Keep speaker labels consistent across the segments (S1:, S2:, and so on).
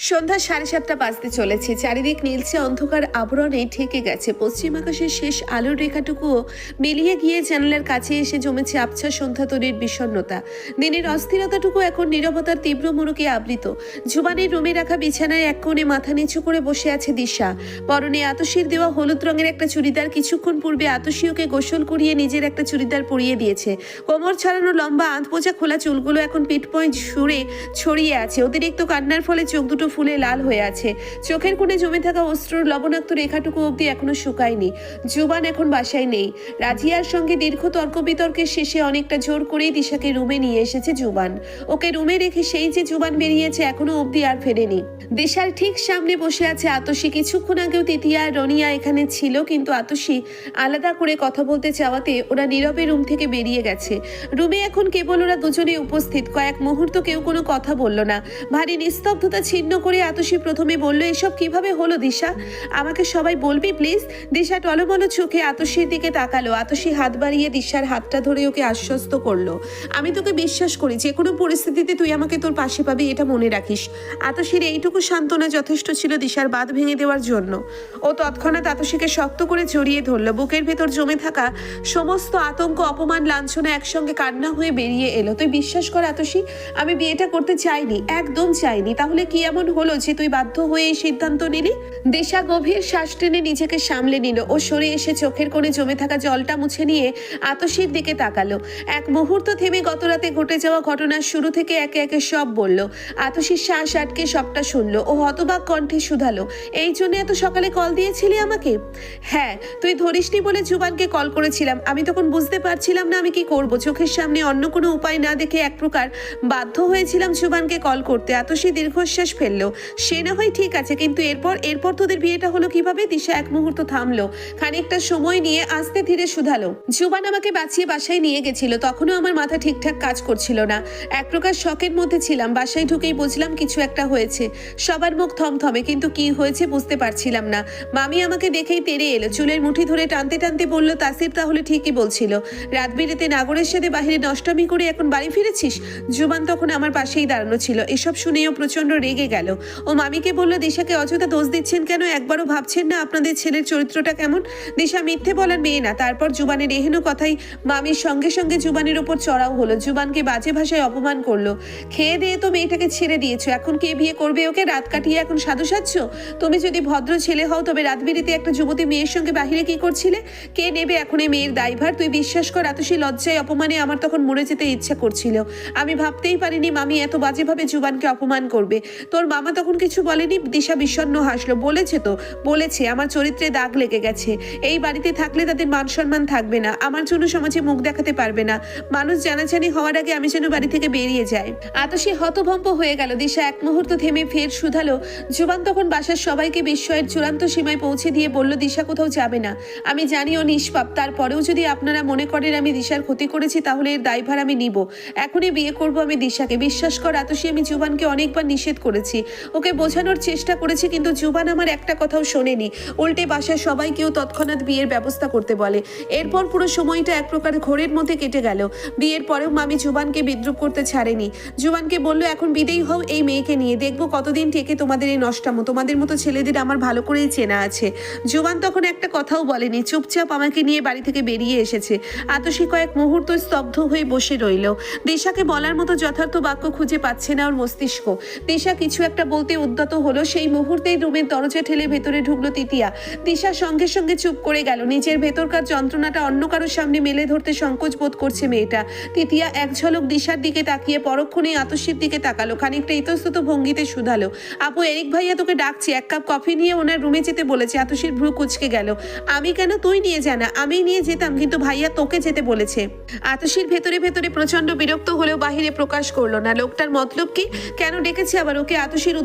S1: সন্ধ্যা 7:30 বাজতে চলেছে। চারিদিক নীলচে অন্ধকার আবরণে ঢেকে গেছে। পশ্চিম আকাশের শেষ আলোর রেখাটুকুও মিলিয়ে গিয়ে জানালার কাছে এসে জমেছে আবছা সন্ধ্যা তরির বিষণ্ণতা। দিনের অস্থিরতাটুকু এখন নীরবতার তীব্র মোড়কে আবৃত। জুবানের রুমে রাখা বিছানায় এক কোণে মাথা নিচু করে বসে আছে দিশা। পরনে আতশির দেওয়া হলুদ রঙের একটা চুড়িদার। কিছুক্ষণ পূর্বে আতশি ওকে গোসল করিয়ে নিজের একটা চুড়িদার পরিয়ে দিয়েছে। কোমর ছাড়ানো লম্বা আধপোঁচা খোলা চুলগুলো এখন পিঠ পয়েন্ট সুরে ছড়িয়ে আছে। অতিরিক্ত কান্নার ফলে চোখ দুটো ফুলে লাল হয়ে আছে। চোখের কোণে জমে থাকা অশ্রুর লবণাক্ত রেখাটুকু অবধি এখনো শুকায়নি। জুবান এখন বাসায় নেই। রাজিয়ার সঙ্গে দীর্ঘ তর্ক বিতর্কের শেষে অনেকটা জোর করেই দিশাকে রুমে নিয়ে এসেছে জুবান। ওকে রুমে রেখে সেই যে জুবান বেরিয়েছে এখনো অবধি আর ফেরেনি। দিশার ঠিক সামনে বসে আছে আতশি। কিছুক্ষণ আগেও তিতিয়া আর রনিয়া এখানে ছিল, কিন্তু আতশি আলাদা করে কথা বলতে চাওয়াতে ওরা নীরবে রুম থেকে বেরিয়ে গেছে। রুমে এখন কেবল ওরা দুজনে উপস্থিত। কয়েক মুহূর্ত কেউ কোনো কথা বলল না। ভারী নিস্তব্ধতা ছিন্ন করে আতশি প্রথমে বলল, এসব কিভাবে হলো দিশা? আমাকে সবাই বলবি প্লিজ? দিশা টলমলো চোখে আতশির দিকে তাকালো। আতশি হাত বাড়িয়ে দিশার হাতটা ধরে ওকে আশ্বস্ত করলো, আমি তোকে বিশ্বাস করি, যে কোনো পরিস্থিতিতে তুই আমাকে তোর পাশে পাবি, এটা মনে রাখিস। আতশির এইটুকু সান্ত্বনা যথেষ্ট ছিল দিশার বাঁধ ভেঙে দেওয়ার জন্য। ও তৎক্ষণাৎ আতশিকে শক্ত করে জড়িয়ে ধরল। বুকের ভেতর জমে থাকা সমস্ত আতঙ্ক, অপমান, লাঞ্ছনা একসঙ্গে কান্না হয়ে বেরিয়ে এলো। তুই বিশ্বাস কর আতশি, আমি বিয়েটা করতে চাইনি, একদম চাইনি। তাহলে কি এমন হলো যে তুই বাধ্য হয়ে এই সিদ্ধান্ত নিলি? দিশা গভীর শ্বাস টেনে নিজেকে সামলে নিল। ও সরে এসে চোখের কোণে জমে থাকা জলটা মুছে নিয়ে আতশির দিকে তাকালো। এক মুহূর্ত থেমে গত রাতে ঘটে যাওয়া ঘটনার শুরু থেকে একে একে সব বলল। আতশির শ্বাস আটকে সবটা শুনলো। ও হতবাক কণ্ঠে শুধালো, এই জন্য এত সকালে কল দিয়েছিলি আমাকে? হ্যাঁ, তুই ধরিসনি বলে জুবানকে কল করেছিলাম। আমি তখন বুঝতে পারছিলাম না আমি কি করব। চোখের সামনে অন্য কোনো উপায় না দেখে এক প্রকার বাধ্য হয়েছিলাম জুবানকে কল করতে। আতশি দীর্ঘশ্বাস ফেললো। সে না হয় ঠিক আছে, কিন্তু এরপর তোদের বিয়েটা হলো কিভাবে? দিশা এক মুহূর্ত থামলো। খানিকটা সময় নিয়ে আস্তে ধীরে শুধালো, জুবান আমাকে বাঁচিয়ে বাসায় নিয়ে গেছিল। তখনও আমার মাথা ঠিকঠাক কাজ করছিল না। এক প্রকার শকের মধ্যে ছিলাম। বাসায় ঢুকেই বুঝলাম কিছু একটা হয়েছে। সবার মুখ থমথমে, কিন্তু কি হয়েছে বুঝতে পারছিলাম না। মামি আমাকে দেখেই তেড়ে এলো। চুলের মুঠি ধরে টানতে টানতে বলল, তাসির তাহলে ঠিকই বলছিল। রাত বিরেতে নাগরের সাথে বাহিরে নষ্টামি করে এখন বাড়ি ফিরেছিস? জুবান তখন আমার পাশেই দাঁড়ানো ছিল। এসব শুনেও প্রচন্ড রেগে গেল। ও মামিকে বলল, দিশাকে অযথা দোষ দিচ্ছেন কেন? একবারও ভাবছেন না আপনাদের ছেলের চরিত্রটা কেমন? দিশা মিথ্যে বলার মেয়ে না। তারপর জুবানের এহেন কথাই মামির সঙ্গে সঙ্গে জুবানের ওপর চড়াও হলো। জুবানকে বাজে ভাষায় অপমান করলো। খেয়ে দিয়ে তো মেয়েটাকে ছেড়ে দিয়েছো, এখন কে বিয়ে করবে ওকে? রাত কাটিয়ে এখন সাধু সাজছ? তুমি যদি ভদ্র ছেলে হও তবে রাত বিরেতে একটা যুবতী মেয়ের সঙ্গে বাহিরে কি করছিলে? কে নেবে এখন এই মেয়ের দায়ভার? তুই বিশ্বাস কর আতশি, লজ্জায় অপমানে আমার তখন মরে যেতে ইচ্ছা করছিল। আমি ভাবতেই পারিনি মামি এত বাজেভাবে জুবানকে অপমান করবে। তোর মামা তখন কিছু বলেনি? দিশা বিষণ্ণ হাসলো। বলেছে তো, বলেছে আমার চরিত্রে দাগ লেগে গেছে। এই বাড়িতে থাকলে তাদের মান সম্মান থাকবে না, আমার জন্য সমাজে মুখ দেখাতে পারবে না। মানুষ জানাজানি হওয়ার আগে আমি যেন বাড়ি থেকে বেরিয়ে যাই। আতশি হতভম্ব হয়ে গেল। দিশা এক মুহূর্ত থেমে ফের শুধালো। জুবান তখন বাসার সবাইকে বিস্ময়ের চূড়ান্ত সীমায় পৌঁছে দিয়ে বলল, দিশা কোথাও যাবে না। আমি জানি ও নিষ্পাপ, তারপরেও যদি আপনারা মনে করেন আমি দিশার ক্ষতি করেছি তাহলে এর দায়ভার আমি নিব। এখনই বিয়ে করব আমি দিশাকে। বিশ্বাস কর আতশি, আমি জুবানকে অনেকবার নিষেধ করেছি, ওকে বোঝানোর চেষ্টা করেছি, কিন্তু জুবান আমার একটা কথাও শোনেনি। উল্টে বাসার সবাইকেও তৎক্ষণাৎ বিয়ের ব্যবস্থা করতে বলে। এরপর পুরো সময়টা এক প্রকার ঘোরের মধ্যে কেটে গেল। বিয়ের পরেও মামি জুবানকে বিদ্রুপ করতে ছাড়েনি। জুবানকে বলল, এখন বিদেয়ী হও এই মেয়েকে নিয়ে, দেখবো কতদিন থেকে তোমাদের এই নষ্টামো। তোমাদের মতো ছেলেদের আমার ভালো করেই চেনা আছে। জুবান তখন একটা কথাও বলেনি, চুপচাপ আমাকে নিয়ে বাড়ি থেকে বেরিয়ে এসেছে। আতশি কয়েক মুহূর্ত স্তব্ধ হয়ে বসে রইল। দিশাকে বলার মতো যথার্থ বাক্য খুঁজে পাচ্ছে না ওর মস্তিষ্ক। দিশা কিছু একটা বলতে উদ্যত হলো। সেই মুহূর্তেই রুমের দরজা ঠেলে ভেতরে ঢুকলো তিতিয়া। দিশা সঙ্গে সঙ্গে চুপ করে গেল। নিজের ভেতরকার যন্ত্রণাটা অন্য কারোর সামনে মেলে ধরতে সংকোচ বোধ করছে মেয়েটা। তিতিয়া এক ঝলক দিশার দিকে তাকিয়ে পরক্ষণে আতশির দিকে তাকালো। খানিকটা ইতস্তত ভঙ্গিতে শুধালো, আপু এরিক ভাইয়া তোকে ডাকছে, এক কাপ কফি নিয়ে ওনার রুমে যেতে বলেছে। আতশির ভ্রু কুঁচকে গেল। আমি কেন? তুই নিয়ে জানা, আমি নিয়ে যেতাম, কিন্তু ভাইয়া তোকে যেতে বলেছে। আতশির ভেতরে ভেতরে প্রচন্ড বিরক্ত হলেও বাহিরে প্রকাশ করলো না। লোকটার মতলব কি? কেন ডেকেছে আবার ওকে? আতশির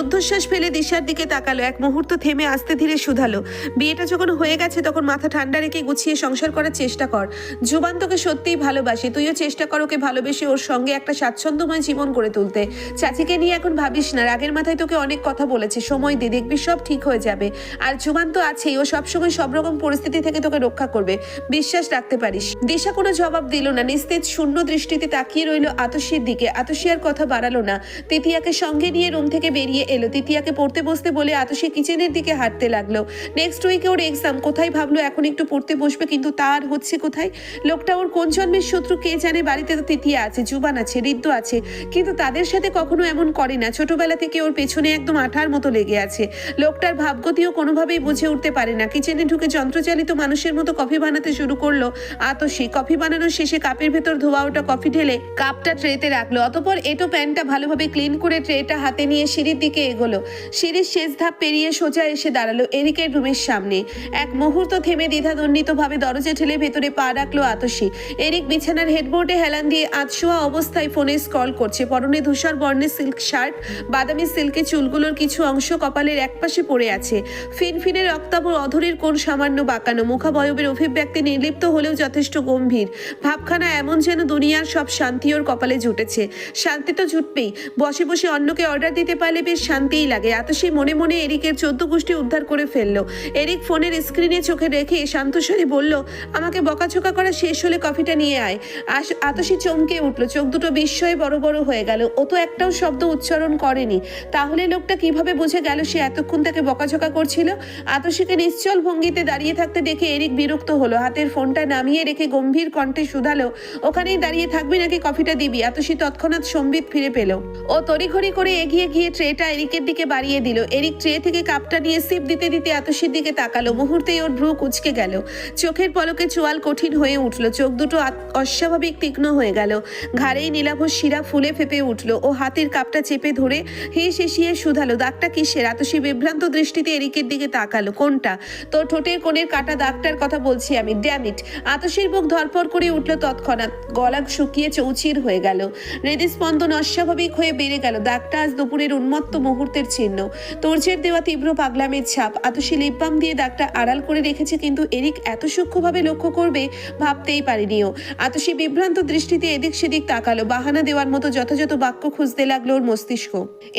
S1: ঊর্ধ্বশ্বাস ফেলে দিশার দিকে তাকালো। এক মুহূর্ত থেমে আস্তে ধীরে শুধালো, বিয়েটা যখন হয়ে গেছে তখন মাথা ঠান্ডা রেখে গুছিয়ে সংসার করার চেষ্টা কর। জুবান তোকে সত্যিই ভালোবাসে, তুইও চেষ্টা কর ওকে ভালোবেসে ওর সঙ্গে একটা স্বাচ্ছন্দ্যময় জীবন গড়ে তুলতে। চাচিকে নিয়ে এখন ভাবিস না, রাগের মাথায় তোকে অনেক কথা বলেছে, সময় দে, দেখবি সব ঠিক হয়ে যাবে। আর জুবান তো আছেই, ও সবসময় সব রকম পরিস্থিতি থেকে তোকে রক্ষা করবে, বিশ্বাস রাখতে পারিস। দিশা কোনো জবাব দিল না। নিস্তেজ শূন্য দৃষ্টিতে তাকিয়ে রইল আতশির দিকে। আতশি আর কথা বাড়ালো না। তিতিয়াকে সঙ্গে নিয়ে রুম থেকে বেরিয়ে এলো। তিতিয়াকে পড়তে বসতে বলে আতশী কিচেনের দিকে হাঁটতে লাগলো। নেক্সট উইকে ওর এক্সাম, কোথায় ভাবলো এখন একটু পড়তে বসবে, কিন্তু তার হচ্ছে কোথায়। লোকটা ওর কোন জন্মের শত্রু কে জানে। বাড়িতে তো তিতিয়া আছে, জুবান আছে, ঋদ্ধ আছে, কিন্তু তাদের সাথে কখনো এমন করে না। ছোটবেলা থেকে ওর পেছনে একদম আঠার মতো লেগে আছে। লোকটার ভাবগতিও কোনোভাবেই বুঝে উঠতে পারে না। কিচেনে ঢুকে যন্ত্রচালিত মানুষের মতো কফি বানাতে শুরু করলো আতশী। কফি বানানোর শেষে কাপের ভেতর ধোয়া ওটা কফি ঢেলে কাপটা ট্রেতে রাখলো। অতঃপর এটো প্যানটা ভালোভাবে ক্লিন করে ট্রেটা হাতে নিয়ে সিঁড়ির দিকে এগোলো। সিঁড়ির শেষ ধাপ পেরিয়ে সোজা এসে দাঁড়ালো এরিকের রুমের সামনে। এক মুহূর্ত থেমে দ্বিধাদ্বন্দ্বিত ভাবে দরজা ঠেলে ভেতরে পা রাখলো আতশী। এরিক বিছানার হেডবোর্ডে হেলান দিয়ে আধশোয়া অবস্থায় ফোনে স্ক্রল করছে। পরনে ধূসর বর্ণের সিল্ক শার্ট, বাদামি সিল্কে চুলগুলোর কিছু অংশ কপালের একপাশে পড়ে আছে। ফিনফিনে রক্তাভ অধরের কোণ সামান্য বাঁকানো, মুখাবয়বের অভিব্যক্তি নির্লিপ্ত হলেও যথেষ্ট গম্ভীর। ভাবখানা এমন যেন দুনিয়ার সব শান্তি ওর কপালে জুটেছে। শান্তি তো জুটবেই, বসে বসে অন্যকে অর্ডার দিতে পারলে বেশ শান্তিই লাগে। আতশী মনে মনে এরিকের 14 গোষ্ঠী উদ্ধার করে ফেললো। এরিক ফোনের স্ক্রিনে চোখে রেখে শান্তস্বরে বলল, আমাকে বকাঝকা করা শেষ হলে কফিটা নিয়ে আয়। আতশী চমকে উঠল, চোখ দুটো বিস্ময়ে বড় বড় হয়ে গেল। ও তো একটাও শব্দ উচ্চারণ করেনি, তাহলে লোকটা কিভাবে বুঝে গেল সে এতক্ষণ তাকে বকাঝকা করছিল। আতশীকে নিশ্চল ভঙ্গিতে দাঁড়িয়ে থাকতে দেখে এরিক বিরক্ত হলো। হাতের ফোনটা নামিয়ে রেখে গম্ভীর কণ্ঠে শুধালো, ওখানেই দাঁড়িয়ে থাকবি নাকি কফিটা দিবি? আতশী তৎক্ষণাৎ সম্বিত ফিরে পেল। ও তড়িঘড়ি করে এগিয়ে গিয়ে ট্রেটা এরিকের দিকে বাড়িয়ে দিল। এরিক ট্রে থেকে কাপটা নিয়ে সিপ দিতে দিতে আতশীর দিকে তাকালো। মুহূর্তেই ওর ভ্রু কুঁচকে গেল, চোখের পলকে চোয়াল কঠিন হয়ে উঠল, চোখ দুটো অস্বাভাবিক তীক্ষ্ণ হয়ে গেল, ঘাড়েই নীলাভ শিরা ফুলে ফেপে উঠল। ও হাতের কাপটা চেপে ধরে হেসে শিয়ে শুধালো, দাগটা কিসের? আতশী বিভ্রান্ত দৃষ্টিতে এরিকের দিকে তাকালো। কোনটা? তোর ঠোঁটের কোণের কাটা দাগটার কথা বলছি আমি, ড্যামিট। আতশীর বুক ধরপড় করে উঠল তৎক্ষণাৎ, গলা শুকিয়ে চৌচির হয়ে গেল, হৃদস্পন্দন অস্বাভাবিক হয়ে বেড়ে গেল। দাগটা আজ দুপুরের উন্মত্ত মুহূর্তের চিহ্ন, তোর্যের দেওয়া তীব্র পাগলামের ছাপ। আতশী লিপবাম দিয়ে দাগটা আড়াল করে রেখেছে, কিন্তু এরিক এত সূক্ষ্মভাবে লক্ষ্য করবে ভাবতেই পারিনিও। আতশী বিভ্রান্ত দৃষ্টিতে এদিক সেদিক তাকালো, বাহানা দেওয়ার মতো যথাযথ বাক্য খুঁজতে লাগলো ওর মস্তিষ্ক।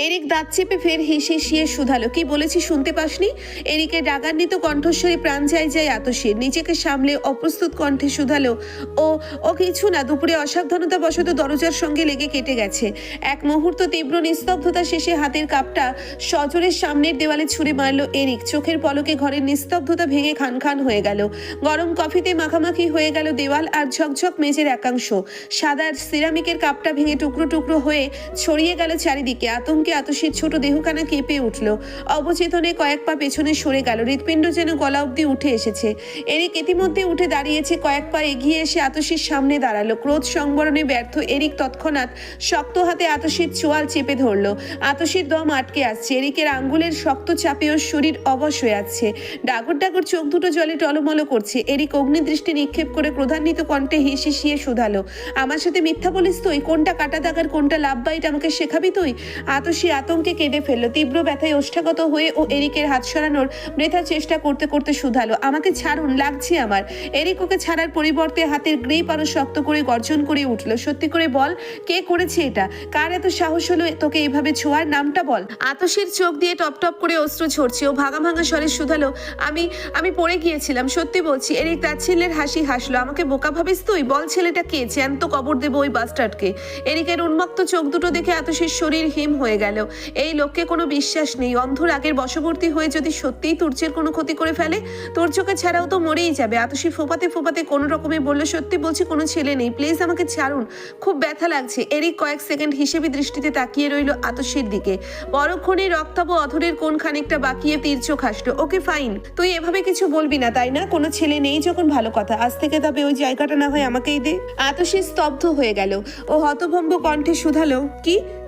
S1: এরিক দাঁত চেপে ফের হেসে শিয়ে শুধালো, কি বলেছি শুনতে পাসনি? এরিকের রাগান্বিত কণ্ঠস্বরে প্রাণ যায় যায় আতশীর। নিজেকে সামলে অপ্রস্তুত কণ্ঠে শুধালো, ও কিছু না, দুপুরে অসাবধানতা বশত দরজার সঙ্গে লেগে কেটে গেছে। এক মুহূর্ত তীব্র নিস্তব্ধতা শেষে হাতের কাপটা সজোরে সামনের দেওয়ালে ছুঁড়ে মারল এরিক। চোখের পলকে ঘরের নিস্তব্ধতা ভেঙে খান খান হয়ে গেল। গরম কফিতে মাখামাখি হয়ে গেল দেওয়াল আর ঝকঝক মেঝের একাংশ। সাদা সিরামিকের কাপটা ভেঙে টুকরো টুকরো হয়ে ছড়িয়ে গেল চারিদিকে। আতঙ্কে আতশীর ছোট দেহখানা কেঁপে উঠল, অবচেতনে কয়েক পা পেছনে সরে গেল, হৃৎপিণ্ড যেন গলা অব্দি উঠে এসেছে। এরিক ইতিমধ্যে উঠে দাঁড়িয়েছে, কয়েক পা এগিয়ে এসে আতশীর সামনে দাঁড়ালো। ক্রোধ সংবরণে ব্যর্থ এরিক তৎক্ষণাৎ শক্ত হাতে আতশীর চোয়াল চেপে ধরলো। আতশীর দম আটকে আসছে, এরিকের আঙ্গুলের শক্ত চাপে ওর শরীর অবশ হয়ে যাচ্ছে। ডাগর ডাগর চোখ দুটো জলে টলমল করছে। এরিক অগ্নিদৃষ্টি নিক্ষেপ করে ক্রোধান্বিত কণ্ঠে হেসে শিয়ে শুধালো, আমার সাথে মিথ্যা বলিস তুই? কোনটা কাটা দাগার কোনটা লাভ বাইট আমাকে শেখাবি তুই? আতশী আতঙ্কে কেঁদে ফেললো। তীব্র ব্যথায় ওষ্ঠাগত হয়ে ও এরিকের হাত সরানোর বৃথা চেষ্টা করতে করতে শুধালো, আমাকে ছাড়ুন, লাগছে আমার। এরিক ওকে ছাড়ার পরিবর্তে হাতের গ্রিপ আরো শক্ত করে গর্জন করে উঠল, সত্যি করে বল, কে করেছে এটা? কার এত সাহস হলো তোকে এইভাবে ছোঁয়ার? নামটা বল। আতশীর চোখ দিয়ে টপ টপ করে অশ্রু ঝরছে। ও ভাঙা ভাঙা স্বরে শুধালো, আমি পড়ে গিয়েছিলাম, সত্যি বলছি। এরিক তাচ্ছিল্যের হাসি হাসলো, আমাকে বোকা ভাবিস তুই? বল ছেলেটা কে, জ্যান্ত কবর দেবো ওই বাস্টার্ডকে। এরিকের উন্মত্ত চোখ দুটো দেখে আতশীর শরীর হিম হয়ে গেল। এই লোককে কোনো বিশ্বাস নেই, অন্ধ রাগের বশবর্তী হয়ে যদি সত্যিই তুর্যের কোনো ক্ষতি করে ফেলে, তুর্যকে ছাড়াও তো মরেই যাবে। আতশী ফোপাতে ফোপাতে কোনো রকমে বলল, সত্যি বলছি কোনো ছেলে নেই, প্লিজ আমাকে ছাড়ুন, খুব ব্যথা লাগছে। এরিক কয়েক সেকেন্ড হিসেবে দৃষ্টিতে তাকিয়ে রইল আতশীর দিকে। পরক্ষণে রক্তাভ অধরের কোন খানিকটা বাকিয়ে তীর্চোক হাসলো, ওকে ফাইন, তুই এভাবে কিছু বলবি না তাই না? কোনো ছেলে নেই যখন ভালো কথা, আজ থেকে তবে ওই জায়গাটা না হয় আমাকেই দে। আতশী স্তব্ধ হয়ে গেল। ও হতভম্ব কণ্ঠে শুধালো,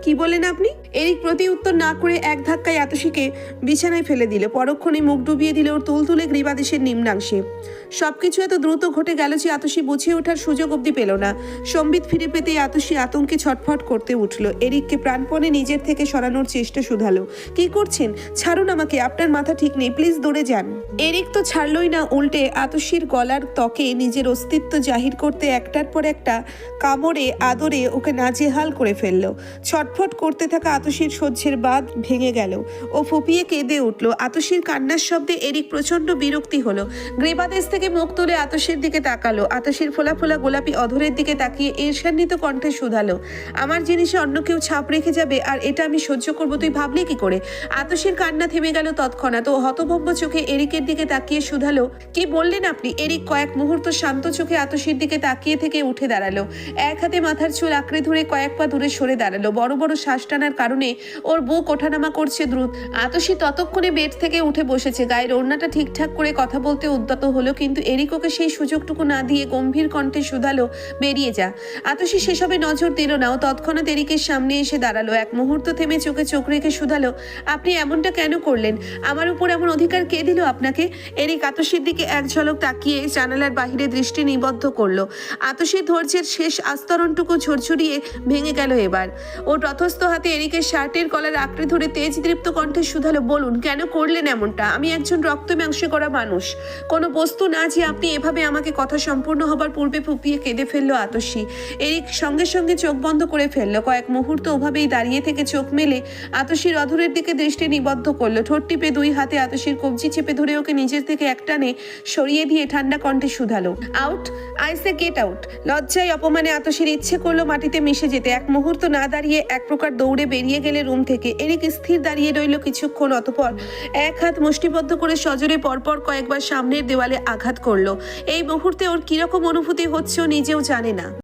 S1: কি বলেন আপনি? এরিক প্রতি উত্তর না করে এক ধাক্কায় আতশীকে বিছানায় ফেলে দিল। পরক্ষণে মুখ ডুবিয়ে দিল ওর তুলতুলে গ্রীবাদেশের নিম্নাংশে। সবকিছু এত দ্রুত ঘটে গেল যে আতশী বুঝে ওঠার সুযোগ অবধি পেল না। সম্বিত ফিরে পেতে আতশী আতঙ্কে ছটফট করতে উঠল। এরিককে প্রাণপণে নিজের থেকে সরানোর চেষ্টা শুধালো, কি করছেন? ছাড়ুন আমাকে, আপনার মাথা ঠিক নেই, প্লিজ দৌড়ে যান। এরিক তো ছাড়লই না, উল্টে আতশীর গলার ত্বকে নিজের অস্তিত্ব জাহির করতে একটার পর একটা কামড়ে আদরে ওকে নাজেহাল করে ফেললো। ছটফট ছটফট করতে থাকা আতশীর সহ্যের বাঁধ ভেঙে গেল। ও ফুপিয়ে কেঁদে উঠল। আতশীর কান্নার শব্দে এরিক প্রচন্ড বিরক্তি হলো। গ্রীবাদেশ থেকে মুখ তুলে আতশীর দিকে তাকালো। আতশীর ফোলা ফোলা গোলাপি অধরের দিকে তাকিয়ে ঈর্ষান্বিত কণ্ঠে শুধালো, আমার জিনিসে অন্য কেউ ছাপ রেখে যাবে আর এটা আমি সহ্য করবো, তুই ভাবলি কি করে? আতশীর কান্না থেমে গেল তৎক্ষণাৎ। ও হতভম্ব চোখে এরিকের দিকে তাকিয়ে শুধালো, কি বললেন আপনি? এরিক কয়েক মুহূর্ত শান্ত চোখে আতশীর দিকে তাকিয়ে থেকে উঠে দাঁড়ালো। এক হাতে মাথার চুল আঁকড়ে ধরে কয়েক পা দূরে সরে দাঁড়ালো। বড় বড় শ্বাস টানার কারণে ওর বুক ওঠানামা করছে দ্রুত। আতশী ততক্ষণে বেড থেকে উঠে বসেছে। গায়ের ওড়নাটা ঠিকঠাক করে কথা বলতে উদ্যত হলো, কিন্তু এরিক ওকে সেই সুযোগটুকু না দিয়ে গম্ভীর কণ্ঠে শুধালো, বেরিয়ে যা। আতশী সেসবে নজর দিল না। ও তৎক্ষণাৎ এরিকের সামনে এসে দাঁড়ালো। এক মুহূর্ত থেমে চোখে চোখ রেখে শুধালো, আপনি এমনটা কেন করলেন? আমার উপর এমন অধিকার কে দিল আপনাকে? এরিক আতশীর দিকে এক ঝলক তাকিয়ে জানালার বাহিরে দৃষ্টি নিবদ্ধ করলো। আতশীর ধৈর্যের শেষ আস্তরণটুকু ঝরঝরিয়ে ভেঙে গেল এবার। ও তথস্থ হাতে এরিকের শার্টের কলার আঁকড়ে ধরে তেজদীপ্ত কণ্ঠে শুধালো, বলুন কেন করলেন এমনটা? আমি একজন রক্ত মাংসে করা মানুষ, কোনো বস্তু না যে আপনি এভাবে আমাকে কথা সম্পূর্ণ হবার পূর্বে ফুপিয়ে কেঁদে ফেললো আতশী। এরিক সঙ্গে সঙ্গে চোখ বন্ধ করে ফেললো। কয়েক মুহূর্ত ওভাবেই দাঁড়িয়ে থেকে চোখ মেলে আতশীর অধরের দিকে দৃষ্টি নিবদ্ধ করলো। ঠোঁট টিপে দুই হাতে আতশীর কবজি চেপে ধরে ওকে নিজের থেকে একটানে সরিয়ে দিয়ে ঠান্ডা কণ্ঠে শুধালো, out, I say get out. লজ্জায় অপমানে আতশীর ইচ্ছে করলো মাটিতে মিশে যেতে। এক মুহূর্ত না দাঁড়িয়ে এক প্রকার দৌড়ে বেরিয়ে গেলে রুম থেকে। এরিক স্থির দাঁড়িয়ে রইল কিছুক্ষণ। অতঃপর এক হাত মুষ্টিবদ্ধ করে সজোরে পরপর কয়েকবার সামনের দেওয়ালে আঘাত করলো। এই মুহূর্তে ওর কিরকম অনুভূতি হচ্ছে ও নিজেও জানে না।